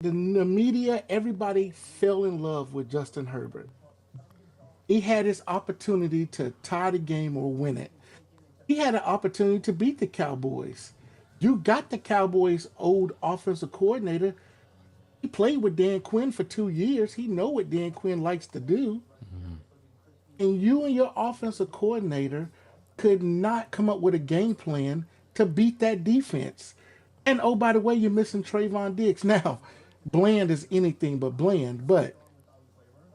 the media, everybody fell in love with Justin Herbert. He had his opportunity to tie the game or win it. He had an opportunity to beat the Cowboys. You got the Cowboys' old offensive coordinator. He played with Dan Quinn for 2 years. He know what Dan Quinn likes to do. And you and your offensive coordinator could not come up with a game plan to beat that defense. And oh, by the way, you're missing Trayvon Diggs. Now, Bland is anything but Bland, but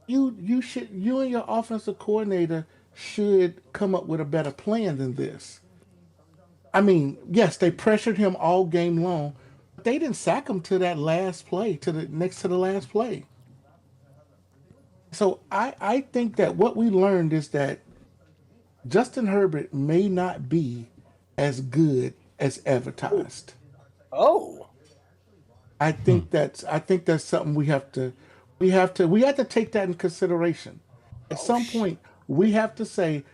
you and your offensive coordinator should come up with a better plan than this. I mean, yes, they pressured him all game long. But they didn't sack him to that last play, to the next to the last play. So I think that what we learned is that Justin Herbert may not be as good as advertised. Oh, I think that's something we have to take that in consideration. At oh some shit. point, we have to say,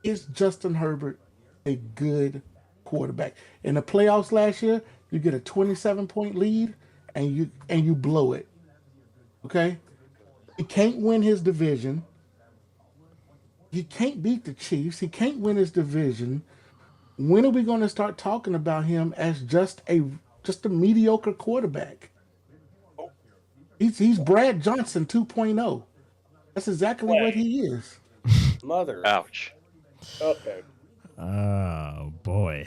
is Justin Herbert a good quarterback? In the playoffs last year, you get a 27-point lead and you blow it. Okay? He can't win his division. He can't beat the Chiefs. He can't win his division. When are we going to start talking about him as just a mediocre quarterback? He's Brad Johnson 2.0. That's exactly what Wait, he is. mother. Ouch. Okay, Oh boy.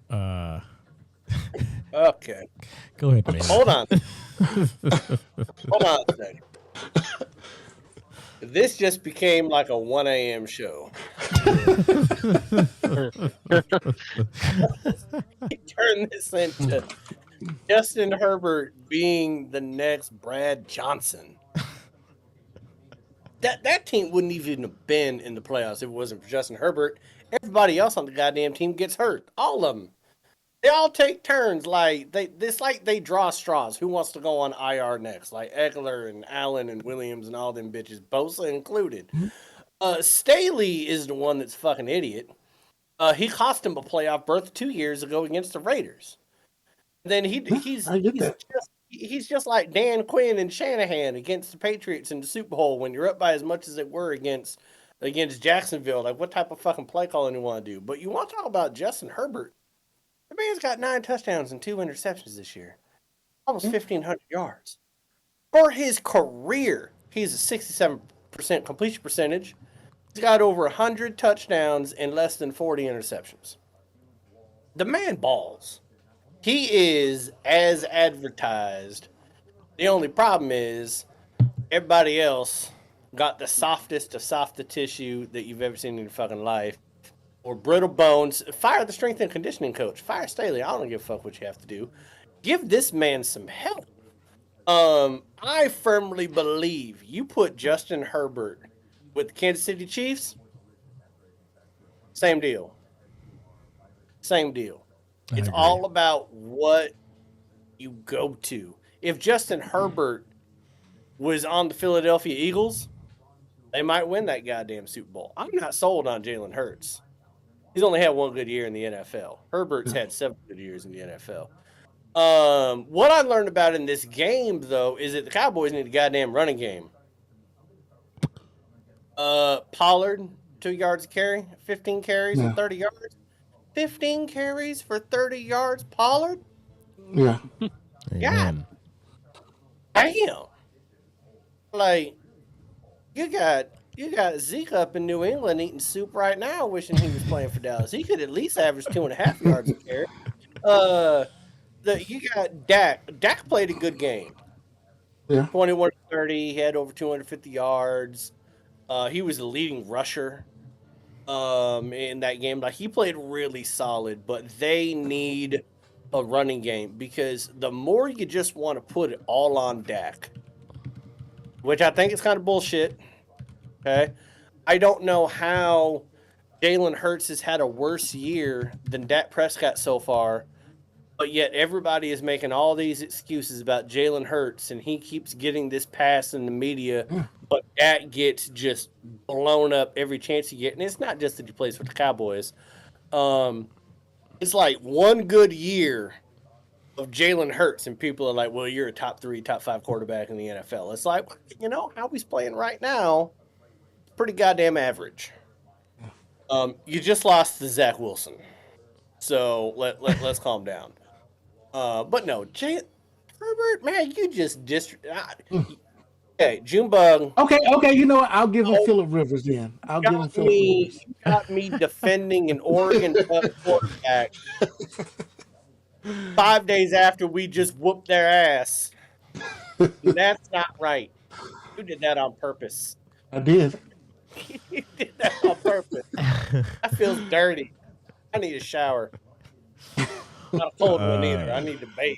Uh, okay. go ahead, man. Hold on, hold on a second. This just became like a 1 a.m. show. Turn this into Justin Herbert being the next Brad Johnson. That team wouldn't even have been in the playoffs if it wasn't for Justin Herbert. Everybody else on the goddamn team gets hurt. All of them. They all take turns. Like they draw straws. Who wants to go on IR next? Like Eckler and Allen and Williams and all them bitches, Bosa included. Staley is the one that's fucking idiot. He cost him a playoff berth 2 years ago against the Raiders. Then I get that. he's just like Dan Quinn and Shanahan against the Patriots in the Super Bowl when you're up by as much as they were against Jacksonville. Like, what type of fucking play calling you want to do? But you want to talk about Justin Herbert? The man's got 9 touchdowns and 2 interceptions this year, almost 1,500 yards for his career. He's a 67% completion percentage. He's got over 100 touchdowns and less than 40 interceptions. The man balls. He is as advertised. The only problem is everybody else got the softest of soft tissue that you've ever seen in your fucking life, or brittle bones. Fire the strength and conditioning coach. Fire Staley. I don't give a fuck what you have to do. Give this man some help. I firmly believe you put Justin Herbert with the Kansas City Chiefs. Same deal. Same deal. I It's agree. all about what you go to. If Justin Herbert was on the Philadelphia Eagles, they might win that goddamn Super Bowl. I'm not sold on Jalen Hurts. He's only had one good year in the NFL. Herbert's had 7 good years in the NFL. What I learned about in this game, though, is that the Cowboys need a goddamn running game. Pollard, 2 yards a carry, 15 carries and Yeah. 30 yards. 15 carries for 30 yards, Pollard? Yeah. Amen. Damn. Like, you got Zeke up in New England eating soup right now, wishing he was playing for Dallas. He could at least average 2.5 yards a carry. You got Dak. Dak played a good game. Yeah. 21-30. He had over 250 yards. He was the leading rusher in that game. Like, he played really solid, but they need a running game because the more you just want to put it all on Dak, which I think is kind of bullshit. Okay, I don't know how Jalen Hurts has had a worse year than Dak Prescott so far, but yet everybody is making all these excuses about Jalen Hurts, and he keeps getting this pass in the media, but Dak gets just blown up every chance he gets. And it's not just that he plays for the Cowboys. It's like one good year, of Jalen Hurts, and people are like, well, you're a top 3, top 5 quarterback in the NFL. It's like, how he's playing right now, pretty goddamn average. You just lost to Zach Wilson. So let's calm down. But no, Herbert, man, you just okay, Junebug. Okay. You know what? I'll give him Phillip Rivers then. I'll give him Phillip Rivers. You got me defending an Oregon quarterback 5 days after we just whooped their ass. That's not right. You did that on purpose. I did. You did that on purpose. That feels dirty. I need a shower. Not a cold one either. I need to bathe.